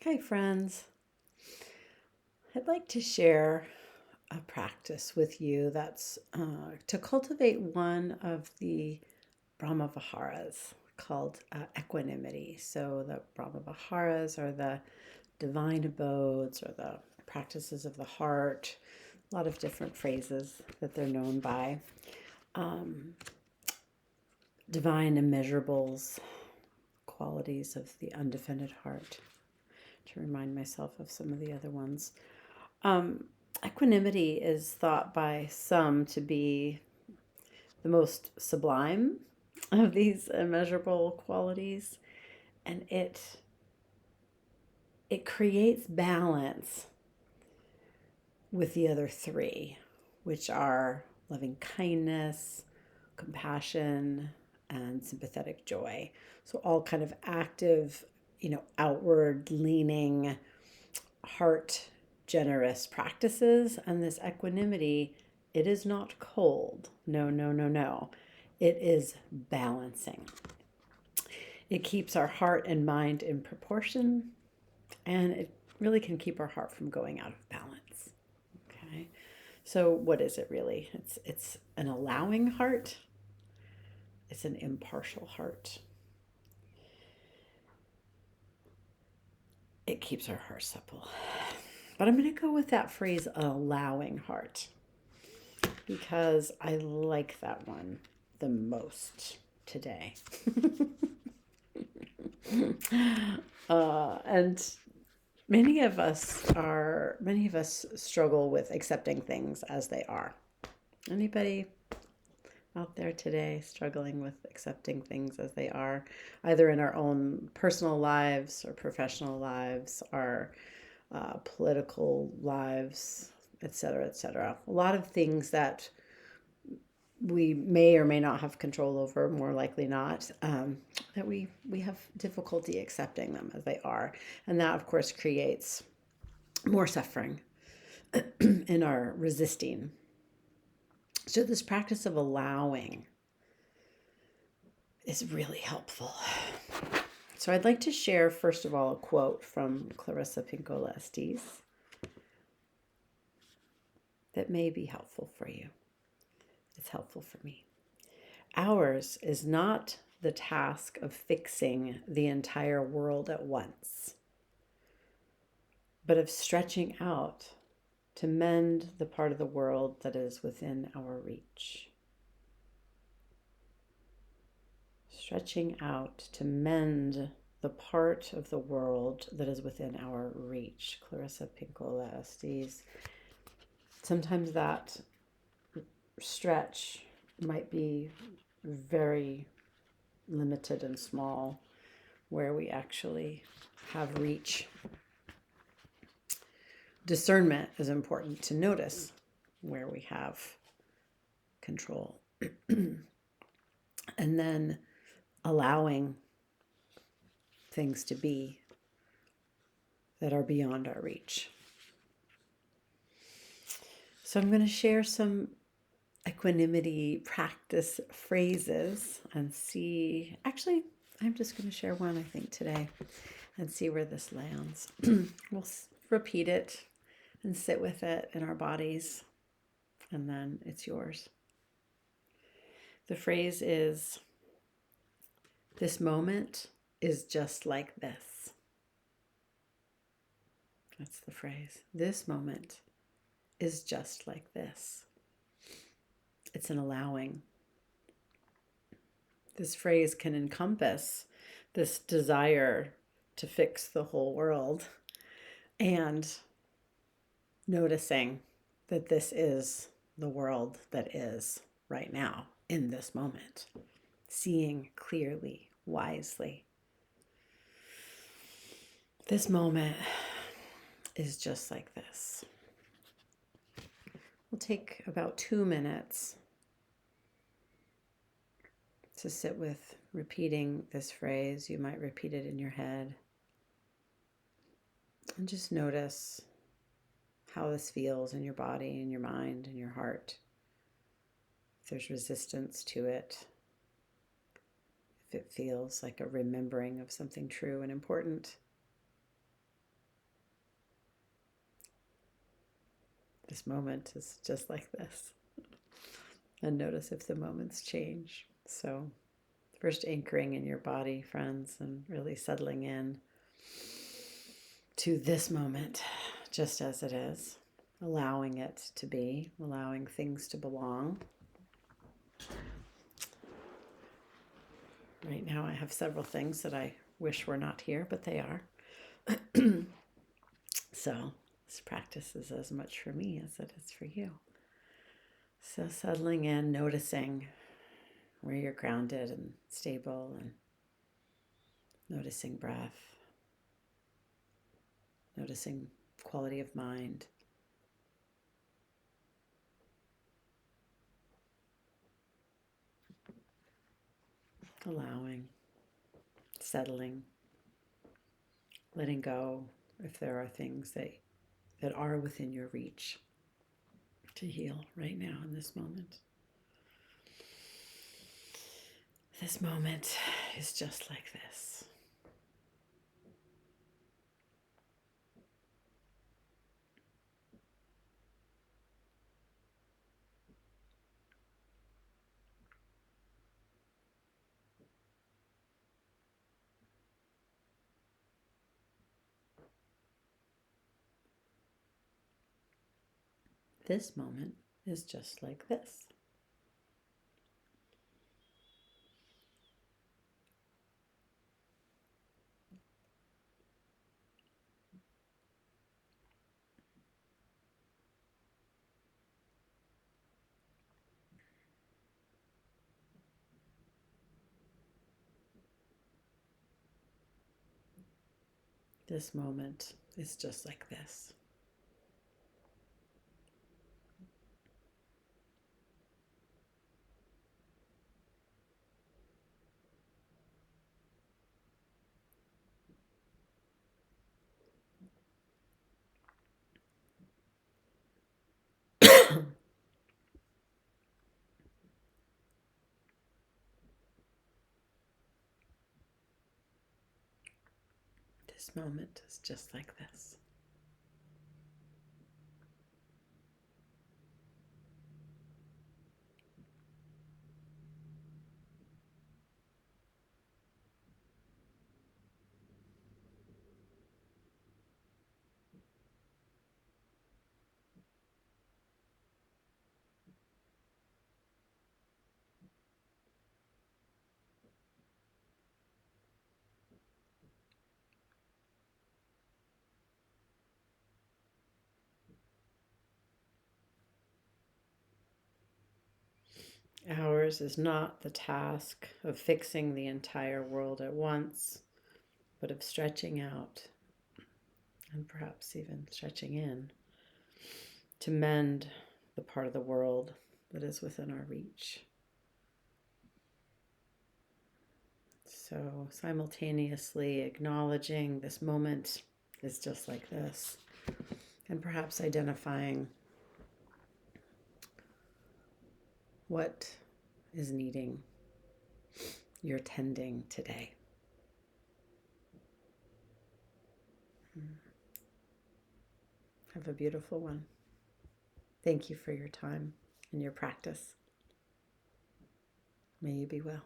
Hi, friends. I'd like to share a practice with you that's to cultivate one of the Brahma Viharas called equanimity. So, the Brahma Viharas are the divine abodes or the practices of the heart, a lot of different phrases that they're known by. Um, Divine immeasurables, qualities of the undefended heart, to remind myself of some of the other ones. Um, Equanimity is thought by some to be the most sublime of these immeasurable qualities, and it creates balance with the other three, which are loving kindness, compassion, and sympathetic joy. So all kind of active, outward leaning, heart generous practices. And this equanimity, it is not cold. No, no, no, no. It is balancing. It keeps our heart and mind in proportion, and it really can keep our heart from going out of balance. Okay. So what is it really? It's an allowing heart. It's an impartial heart. It keeps our heart supple. But I'm going to go with that phrase, allowing heart, because I like that one the most today. And many of us struggle with accepting things as they are. Anybody out there today struggling with accepting things as they are, either in our own personal lives or professional lives, our political lives, etc., etc. A lot of things that we may or may not have control over, more likely not, that we have difficulty accepting them as they are, and that of course creates more suffering in our resisting. So this practice of allowing is really helpful. So I'd like to share first of all a quote from Clarissa Pinkola Estes that may be helpful for you. It's helpful for me. Ours is not the task of fixing the entire world at once, but of stretching out to mend the part of the world that is within our reach. Stretching out to mend the part of the world that is within our reach. Clarissa Pinkola Estes. Sometimes that stretch might be very limited and small, where we actually have reach. Discernment is important to notice where we have control. And then allowing things to be that are beyond our reach. So I'm going to share some equanimity practice phrases and see. Actually, I'm just going to share one, I think, today and see where this lands. We'll repeat it and sit with it in our bodies, and then it's yours. The phrase is, this moment is just like this. That's the phrase. This moment is just like this. It's an allowing. This phrase can encompass this desire to fix the whole world and noticing that this is the world that is right now in this moment. Seeing clearly, wisely. This moment is just like this. We'll take about 2 minutes to sit with repeating this phrase. You might repeat it in your head. And just notice how this feels in your body, in your mind, in your heart. If there's resistance to it. If it feels like a remembering of something true and important. This moment is just like this. And notice if the moments change. So, first anchoring in your body, friends, and really settling in to this moment just as it is, allowing it to be, allowing things to belong. Right now, I have several things that I wish were not here, but they are. So, this practice is as much for me as it is for you. So, settling in, noticing where you're grounded and stable, and noticing breath, noticing quality of mind. Allowing, settling, letting go if there are things that are within your reach to heal right now in this moment. This moment is just like this. This moment is just like this. This moment is just like this. This moment is just like this. Ours is not the task of fixing the entire world at once, but of stretching out and perhaps even stretching in to mend the part of the world that is within our reach. So, simultaneously acknowledging this moment is just like this, and perhaps identifying what is needing your tending today. Have a beautiful one. Thank you for your time and your practice. May you be well.